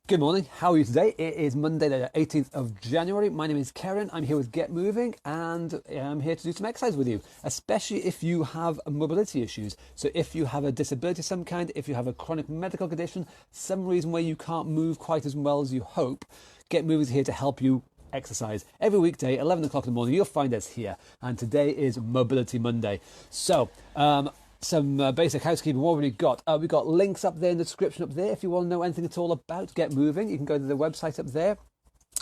Good morning, how are you today? It is Monday the 18th of January. My name is Karen, I'm here with Get Moving and I'm here to do some exercise with you, especially if you have mobility issues. So if you have a disability of some kind, if you have a chronic medical condition, some reason where you can't move quite as well as you hope, Get Moving is here to help you exercise. Every weekday, 11 o'clock in the morning, you'll find us here. And today is Mobility Monday. So, some basic housekeeping. What have we got? We've got links up there in the description up there. If you want to know anything at all about Get Moving, you can go to the website up there.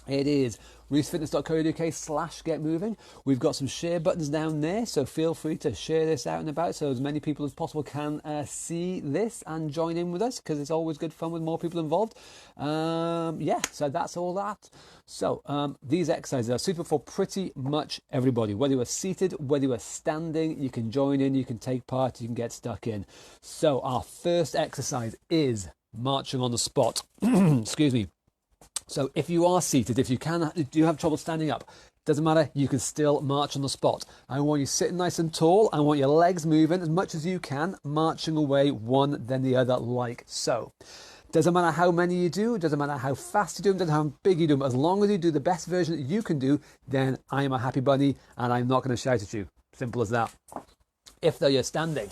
It is reesefitness.co.uk/getmoving. We've got some share buttons down there, so feel free to share this out and about so as many people as possible can see this and join in with us, because it's always good fun with more people involved. Yeah, so that's all that. So these exercises are suitable for pretty much everybody. Whether you are seated, whether you are standing, you can join in, you can take part, you can get stuck in. So our first exercise is marching on the spot. Excuse me. So if you are seated, if you do have trouble standing up, doesn't matter, you can still march on the spot. I want you sitting nice and tall. I want your legs moving as much as you can, marching away one then the other like so. Doesn't matter how many you do, doesn't matter how fast you do them, doesn't matter how big you do them. As long as you do the best version that you can do, then I am a happy bunny and I'm not going to shout at you. Simple as that. If though you're standing,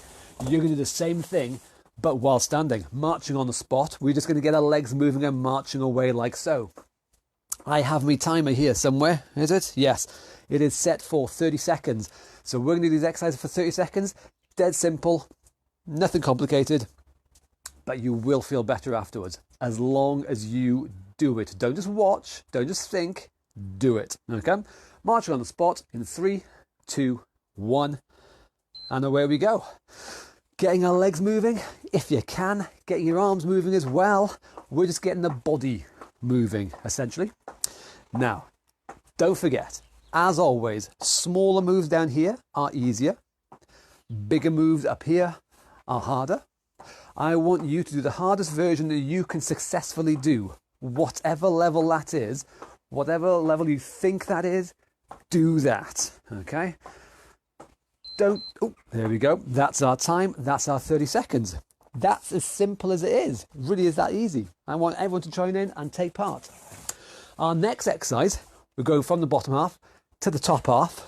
you're going to do the same thing, but while standing, marching on the spot. We're just going to get our legs moving and marching away like so. I have my timer here somewhere, is it? Yes, it is set for 30 seconds. So we're going to do these exercises for 30 seconds. Dead simple, nothing complicated, but you will feel better afterwards as long as you do it. Don't just watch, don't just think, do it. Okay? Marching on the spot in 3, 2, 1, and away we go. Getting our legs moving, if you can, getting your arms moving as well. We're just getting the body moving, essentially. Now, don't forget, as always, smaller moves down here are easier. Bigger moves up here are harder. I want you to do the hardest version that you can successfully do. Whatever level that is, whatever level you think that is, do that, okay? There we go. That's our time. That's our 30 seconds. That's as simple as it is. It really is that easy. I want everyone to join in and take part. Our next exercise, we're going from the bottom half to the top half,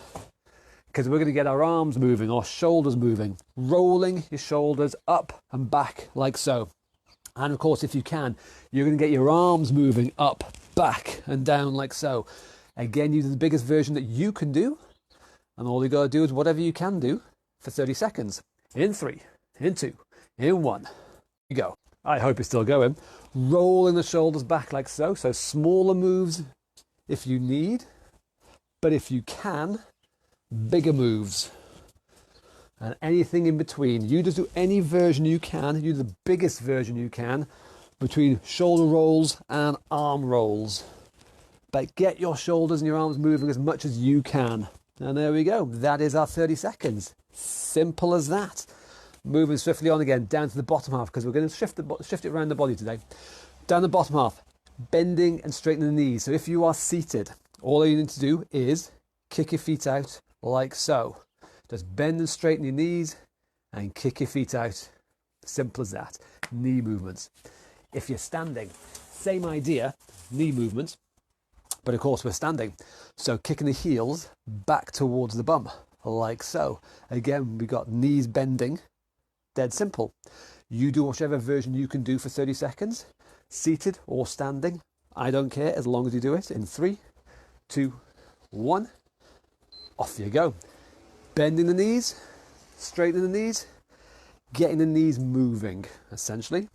because we're going to get our arms moving, our shoulders moving, rolling your shoulders up and back like so. And of course, if you can, you're going to get your arms moving up, back and down like so. Again, use the biggest version that you can do. And all you got to do is whatever you can do for 30 seconds. In 3, in 2, in 1. You go. I hope it's still going. Rolling the shoulders back like so. So smaller moves if you need. But if you can, bigger moves. And anything in between. You just do any version you can. You do the biggest version you can between shoulder rolls and arm rolls. But get your shoulders and your arms moving as much as you can. And there we go. That is our 30 seconds. Simple as that. Moving swiftly on again, down to the bottom half, because we're going to shift it around the body today. Down the bottom half, bending and straightening the knees. So if you are seated, all you need to do is kick your feet out like so. Just bend and straighten your knees and kick your feet out. Simple as that. Knee movements. If you're standing, same idea, knee movements. But of course we're standing, so kicking the heels back towards the bum, like so. Again, we got knees bending, dead simple. You do whichever version you can do for 30 seconds, seated or standing. I don't care, as long as you do it in 3, 2, 1, off you go. Bending the knees, straightening the knees, getting the knees moving, essentially.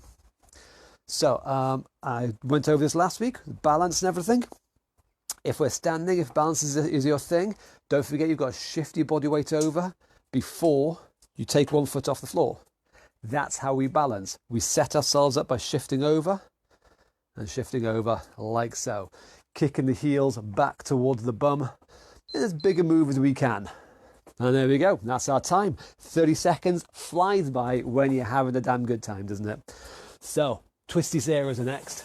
So I went over this last week, balance and everything. If we're standing, if balance is your thing, don't forget you've got to shift your body weight over before you take one foot off the floor. That's how we balance. We set ourselves up by shifting over and shifting over like so. Kicking the heels back towards the bum in as big a move as we can. And there we go. That's our time. 30 seconds flies by when you're having a damn good time, doesn't it? So, twisty Sarahs are next.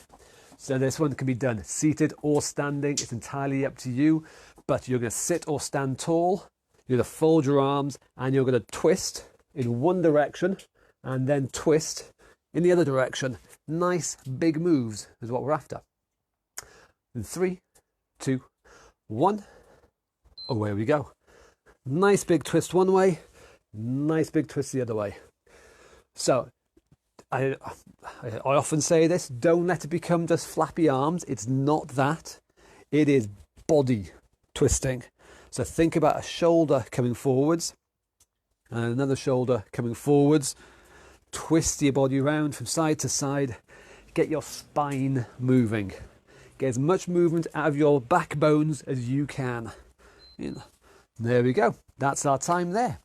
So this one can be done seated or standing. It's entirely up to you, but you're going to sit or stand tall. You're going to fold your arms and you're going to twist in one direction and then twist in the other direction. Nice big moves is what we're after. In 3, 2, 1, away we go. Nice big twist one way, nice big twist the other way. So I often say this, don't let it become just flappy arms. It's not that. It is body twisting. So think about a shoulder coming forwards and another shoulder coming forwards. Twist your body around from side to side. Get your spine moving. Get as much movement out of your backbones as you can. There we go. That's our time there.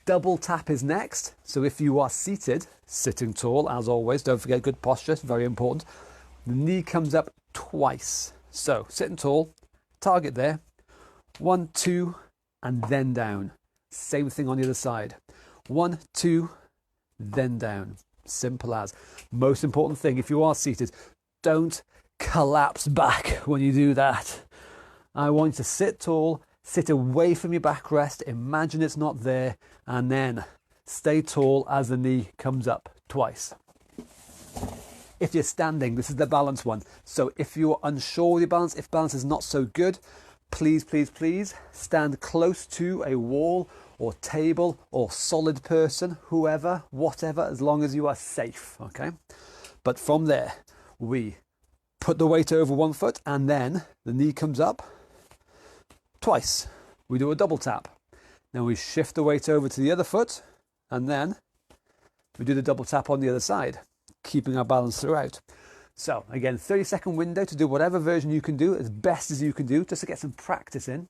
Double tap is next. So if you are seated, sitting tall, as always, don't forget good posture, very important. The knee comes up twice. So sitting tall, target there. 1, 2, and then down. Same thing on the other side. 1, 2, then down. Simple as. Most important thing, if you are seated, don't collapse back when you do that. I want you to sit tall, sit away from your backrest, imagine it's not there, and then stay tall as the knee comes up twice. If you're standing, this is the balance one. So if you're unsure with your balance, if balance is not so good, please, please, please stand close to a wall or table or solid person, whoever, whatever, as long as you are safe, okay? But from there, we put the weight over one foot and then the knee comes up twice. We do a double tap. Then we shift the weight over to the other foot and then we do the double tap on the other side, keeping our balance throughout. So again, 30-second window to do whatever version you can do as best as you can do, just to get some practice in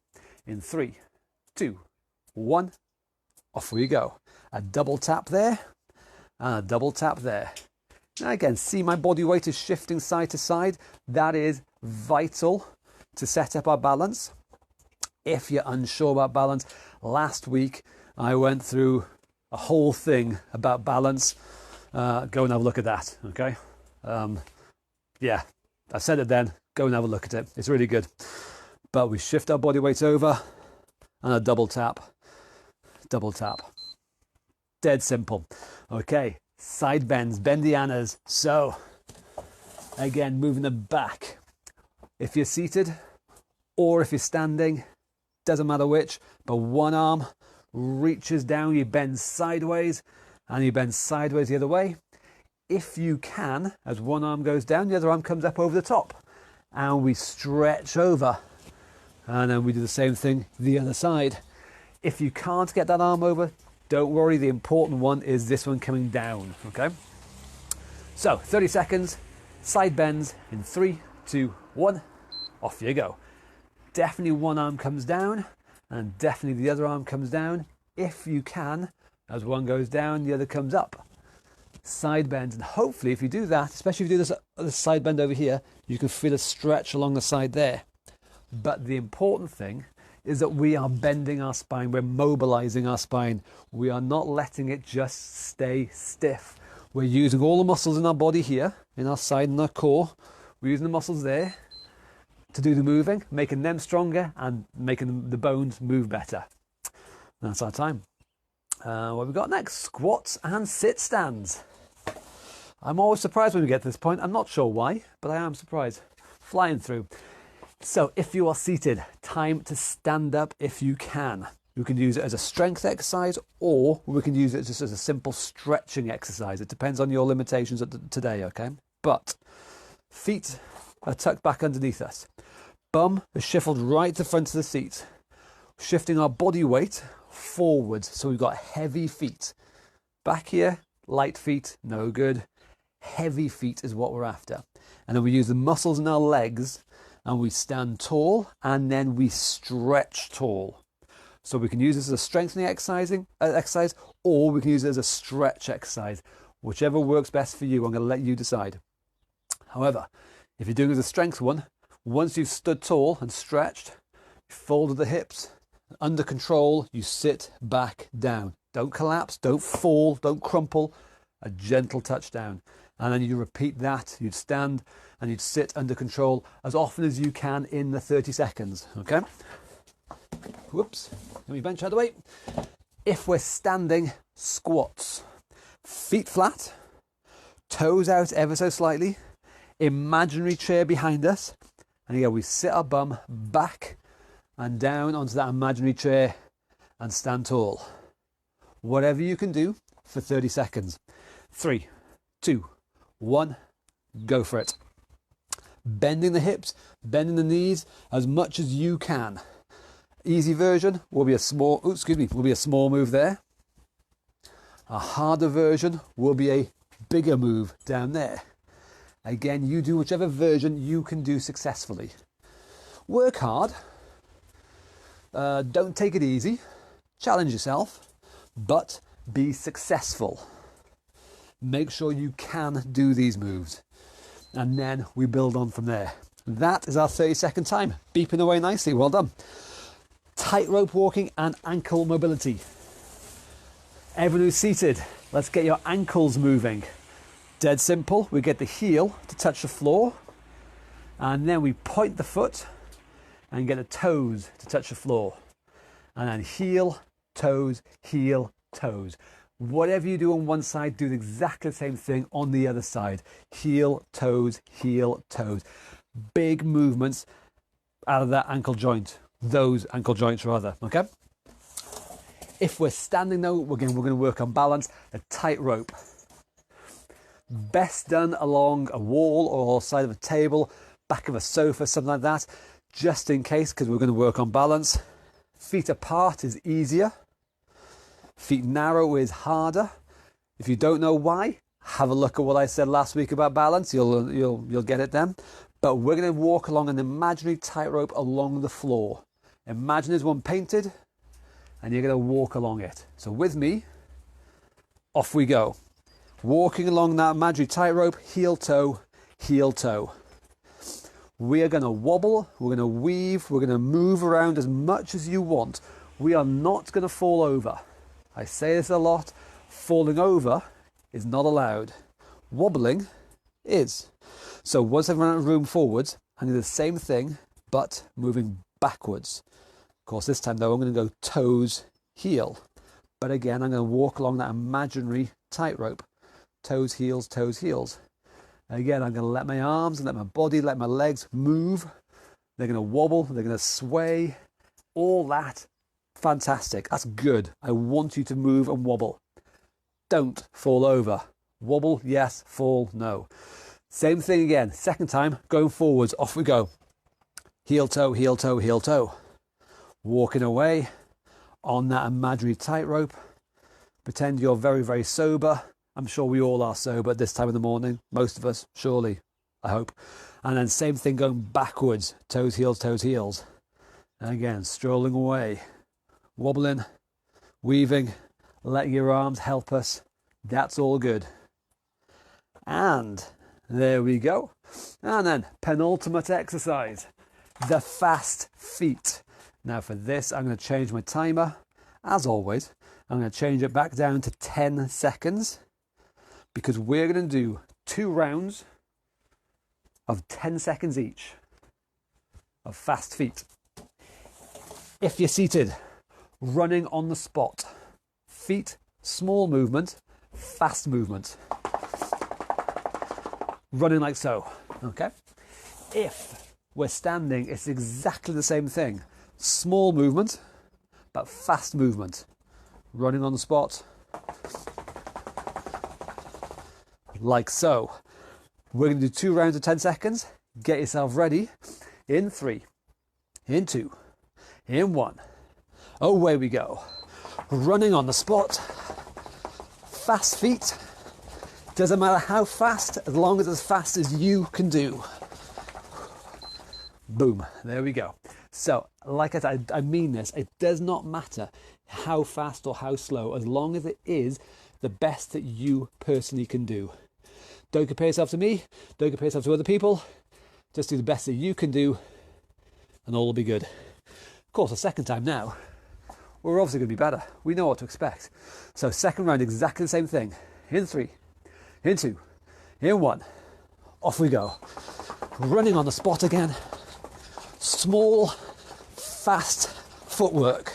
3, 2, 1, off we go. A double tap there and a double tap there. Now again, see my body weight is shifting side to side. That is vital to set up our balance. If you're unsure about balance, last week I went through a whole thing about balance. Go and have a look at that, okay? Yeah, I said it then. Go and have a look at it. It's really good. But we shift our body weight over and a double tap. Double tap. Dead simple. Okay, side bends, bendianas. So, again, moving the back. If you're seated or if you're standing, doesn't matter which, but one arm reaches down, you bend sideways, and you bend sideways the other way. If you can, as one arm goes down, the other arm comes up over the top, and we stretch over, and then we do the same thing the other side. If you can't get that arm over, don't worry, the important one is this one coming down, okay? So, 30 seconds, side bends in 3, 2, 1, off you go. Definitely one arm comes down, and definitely the other arm comes down. If you can, as one goes down, the other comes up. Side bends, and hopefully if you do that, especially if you do this side bend over here, you can feel a stretch along the side there. But the important thing is that we are bending our spine, we're mobilizing our spine. We are not letting it just stay stiff. We're using all the muscles in our body here, in our side and our core. We're using the muscles there to do the moving, making them stronger and making the bones move better. That's our time. What have we got next? Squats and sit stands. I'm always surprised when we get to this point. I'm not sure why, but I am surprised. Flying through. So if you are seated, time to stand up if you can. You can use it as a strength exercise, or we can use it just as a simple stretching exercise. It depends on your limitations today, okay? But feet are tucked back underneath us. Bum is shuffled right to the front of the seat. Shifting our body weight forwards, so we've got heavy feet. Back here, light feet, no good. Heavy feet is what we're after. And then we use the muscles in our legs, and we stand tall, and then we stretch tall. So we can use this as a strengthening exercise, or we can use it as a stretch exercise. Whichever works best for you, I'm going to let you decide. However, if you're doing it as a strength one, once you've stood tall and stretched, you folded the hips, under control, you sit back down. Don't collapse, don't fall, don't crumple, a gentle touch down. And then you repeat that, you'd stand and you'd sit under control as often as you can in the 30 seconds, okay? Whoops, let me bench out of the way. If we're standing, squats. Feet flat, toes out ever so slightly, imaginary chair behind us, and again we sit our bum back and down onto that imaginary chair and stand tall. Whatever you can do for 30 seconds. 3, 2, 1, go for it. Bending the hips, bending the knees as much as you can. Easy version will be a small, will be a small move there. A harder version will be a bigger move down there. Again, you do whichever version you can do successfully. Work hard. Don't take it easy. Challenge yourself, but be successful. Make sure you can do these moves, and then we build on from there. That is our 30-second time. Beeping away nicely. Well done. Tightrope walking and ankle mobility. Everyone who's seated, let's get your ankles moving. Dead simple. We get the heel to touch the floor, and then we point the foot and get the toes to touch the floor, and then heel, toes, heel, toes. Whatever you do on one side, do exactly the same thing on the other side. Heel, toes, heel, toes. Big movements out of that ankle joint. Those ankle joints rather, okay? If we're standing though, again, we're going to work on balance. A tightrope. Best done along a wall or side of a table, back of a sofa, something like that. Just in case, because we're going to work on balance. Feet apart is easier. Feet narrow is harder. If you don't know why, have a look at what I said last week about balance. You'll get it then. But we're going to walk along an imaginary tightrope along the floor. Imagine there's one painted, and you're going to walk along it. So with me, off we go. Walking along that imaginary tightrope, heel toe, heel toe. We are going to wobble, we're going to weave, we're going to move around as much as you want. We are not going to fall over. I say this a lot, falling over is not allowed. Wobbling is. So once I've run out of room forwards, I do the same thing, but moving backwards. Of course, this time though, I'm going to go toes, heel. But again, I'm going to walk along that imaginary tightrope. Toes, heels, toes, heels. Again, I'm going to let my arms, let my body, let my legs move. They're going to wobble, they're going to sway. All that, fantastic. That's good. I want you to move and wobble. Don't fall over. Wobble, yes. Fall, no. Same thing again. Second time, going forwards. Off we go. Heel, toe, heel, toe, heel, toe. Walking away on that imaginary tightrope. Pretend you're very, very sober. I'm sure we all are sober at this time of the morning. Most of us, surely, I hope. And then same thing going backwards. Toes, heels, toes, heels. And again, strolling away. Wobbling, weaving, letting your arms help us. That's all good. And there we go. And then penultimate exercise, the fast feet. Now for this, I'm going to change my timer. As always, I'm going to change it back down to 10 seconds because we're going to do 2 rounds of 10 seconds each of fast feet. If you're seated, running on the spot. Feet, small movement, fast movement. Running like so, okay? If we're standing, it's exactly the same thing. Small movement, but fast movement. Running on the spot. Like so. We're going to do 2 rounds of 10 seconds. Get yourself ready. In 3, in 2, in 1. Away we go. Running on the spot. Fast feet. Doesn't matter how fast, as long as fast as you can do. Boom. There we go. So, like I said, I mean this. It does not matter how fast or how slow, as long as it is the best that you personally can do. Don't compare yourself to me. Don't compare yourself to other people. Just do the best that you can do, and all will be good. Of course, the second time now, we're obviously going to be better. We know what to expect. So second round, exactly the same thing. In 3, in 2, in 1. Off we go. Running on the spot again. Small, fast footwork.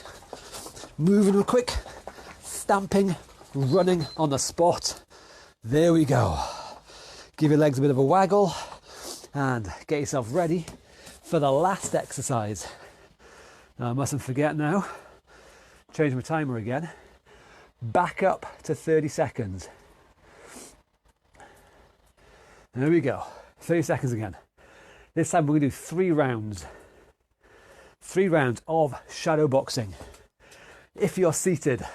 Moving quick, stamping, running on the spot. There we go. Give your legs a bit of a waggle and get yourself ready for the last exercise. Now, I mustn't forget now, change my timer again, back up to 30 seconds. There we go, 30 seconds again. This time we're going to do 3 rounds. 3 rounds of shadow boxing. If you're seated,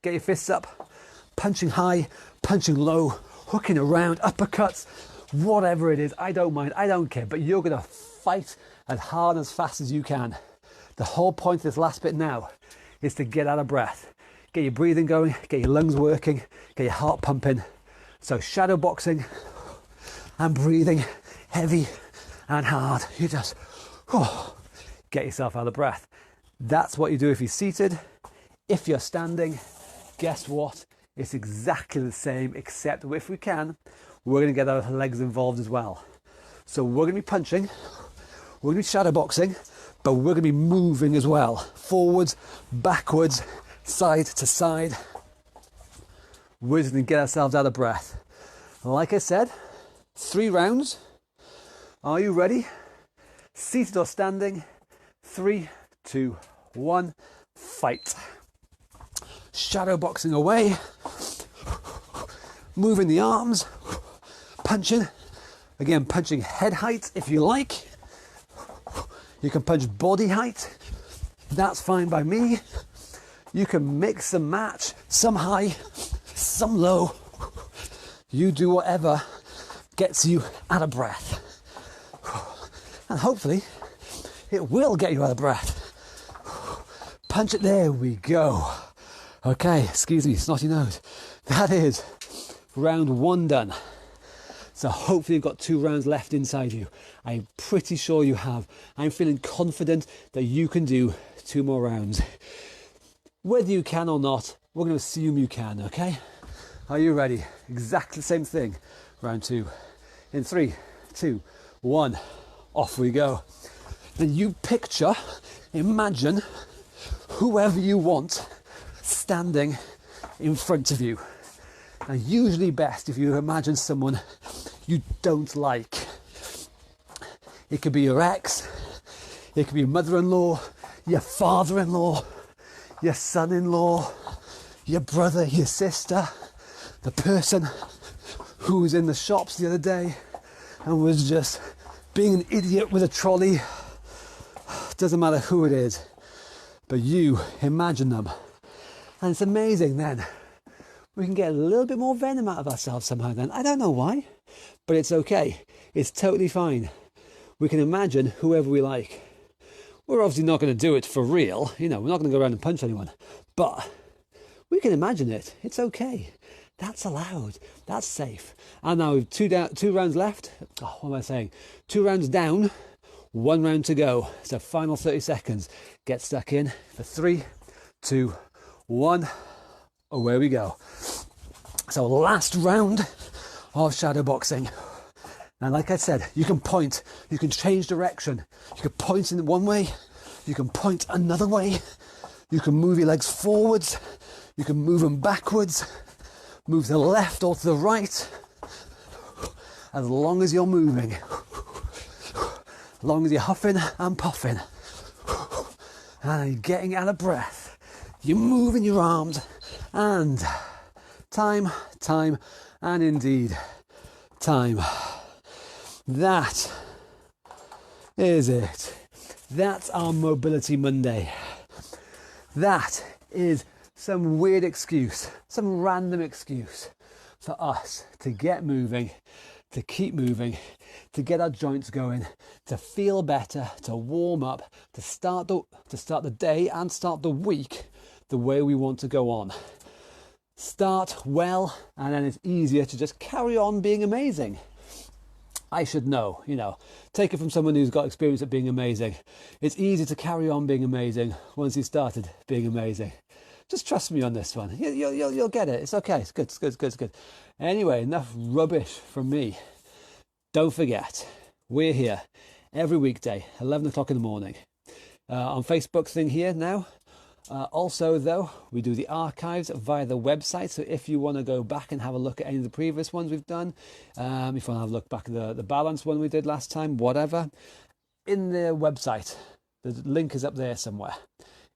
get your fists up, punching high, punching low, hooking around, uppercuts, whatever it is, I don't mind, I don't care, but you're going to fight as hard and as fast as you can. The whole point of this last bit now is to get out of breath. Get your breathing going, get your lungs working, get your heart pumping. So shadow boxing and breathing heavy and hard. You just get yourself out of breath. That's what you do if you're seated. If you're standing, guess what? It's exactly the same, except if we can, we're going to get our legs involved as well. So we're going to be punching, we're going to be shadow boxing, but we're going to be moving as well. Forwards, backwards, side to side. We're just going to get ourselves out of breath. Like I said, 3 rounds. Are you ready? Seated or standing? 3, 2, 1, fight. Shadow boxing away. Moving the arms. Punching. Again, punching head height if you like. You can punch body height. That's fine by me. You can mix and match. Some high, some low. You do whatever gets you out of breath. And hopefully, it will get you out of breath. Punch it, there we go. Okay, excuse me, snotty nose. That is round 1 done. So hopefully you've got 2 rounds left inside you. I'm pretty sure you have. I'm feeling confident that you can do 2 more rounds. Whether you can or not, we're going to assume you can, okay? Are you ready? Exactly the same thing. Round 2. In 3, 2, 1. Off we go. And you picture, imagine, whoever you want standing in front of you. And usually best if you imagine someone you don't like. It could be your ex, it could be your mother-in-law, your father-in-law, your son-in-law, your brother, your sister, the person who was in the shops the other day and was just being an idiot with a trolley. Doesn't matter who it is, but you imagine them. And it's amazing then. We can get a little bit more venom out of ourselves somehow then. I don't know why, but it's okay. It's totally fine. We can imagine whoever we like. We're obviously not going to do it for real. You know, we're not going to go around and punch anyone. But we can imagine it. It's okay. That's allowed. That's safe. And now we've 2 rounds left. Oh, what am I saying? 2 rounds down, 1 round to go. So final 30 seconds. Get stuck in for 3, 2, 1. Away we go. So last round of shadow boxing. And like I said, you can point, you can change direction. You can point in one way, you can point another way. You can move your legs forwards, you can move them backwards, move to the left or to the right. As long as you're moving, as long as you're huffing and puffing, and you're getting out of breath, you're moving your arms, and time, and indeed time. That is it. That's our Mobility Monday. That is some weird excuse, some random excuse for us to get moving, to keep moving, to get our joints going, to feel better, to warm up, to start the day and start the week the way we want to go on. Start well, and then it's easier to just carry on being amazing. I should know, take it from someone who's got experience at being amazing. It's easy to carry on being amazing once you started being amazing. Just trust me on this one. You'll get it. It's okay. It's good. Anyway, enough rubbish from me. Don't forget, we're here every weekday, 11 o'clock in the morning. On Facebook thing here now, Also, though, we do the archives via the website. So if you want to go back and have a look at any of the previous ones we've done, if you want to have a look back at the balance one we did last time, whatever, in the website, the link is up there somewhere.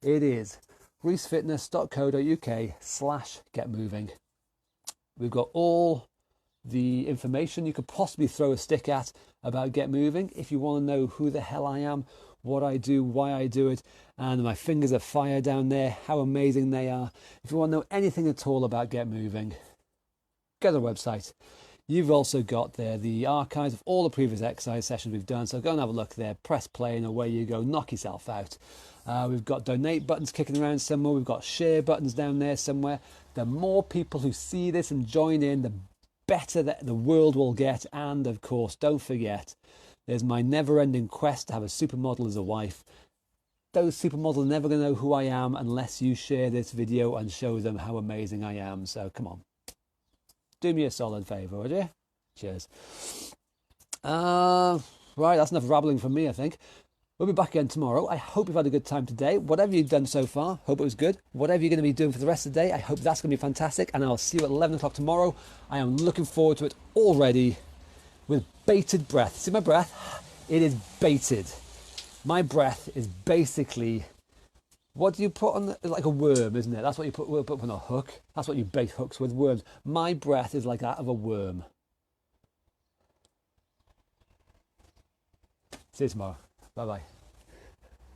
It is reesefitness.co.uk/getmoving. We've got all the information you could possibly throw a stick at about Get Moving. If you want to know who the hell I am, what I do, why I do it, and my fingers are fire down there, how amazing they are. If you want to know anything at all about Get Moving, go to the website. You've also got there the archives of all the previous exercise sessions we've done, so go and have a look there, press play, and away you go, knock yourself out. We've got donate buttons kicking around somewhere, we've got share buttons down there somewhere. The more people who see this and join in, the better that the world will get. And of course, don't forget, there's my never-ending quest to have a supermodel as a wife. Those supermodels are never going to know who I am unless you share this video and show them how amazing I am. So come on, do me a solid favour, would you? Cheers. Right, that's enough rabbling from me, I think. We'll be back again tomorrow. I hope you've had a good time today. Whatever you've done so far, hope it was good. Whatever you're going to be doing for the rest of the day, I hope that's going to be fantastic. And I'll see you at 11 o'clock tomorrow. I am looking forward to it already with bated breath. See my breath? It is bated. My breath is basically, what do you put on like a worm, isn't it? That's what you put on a hook. That's what you bait hooks with, worms. My breath is like that of a worm. See you tomorrow. Bye-bye.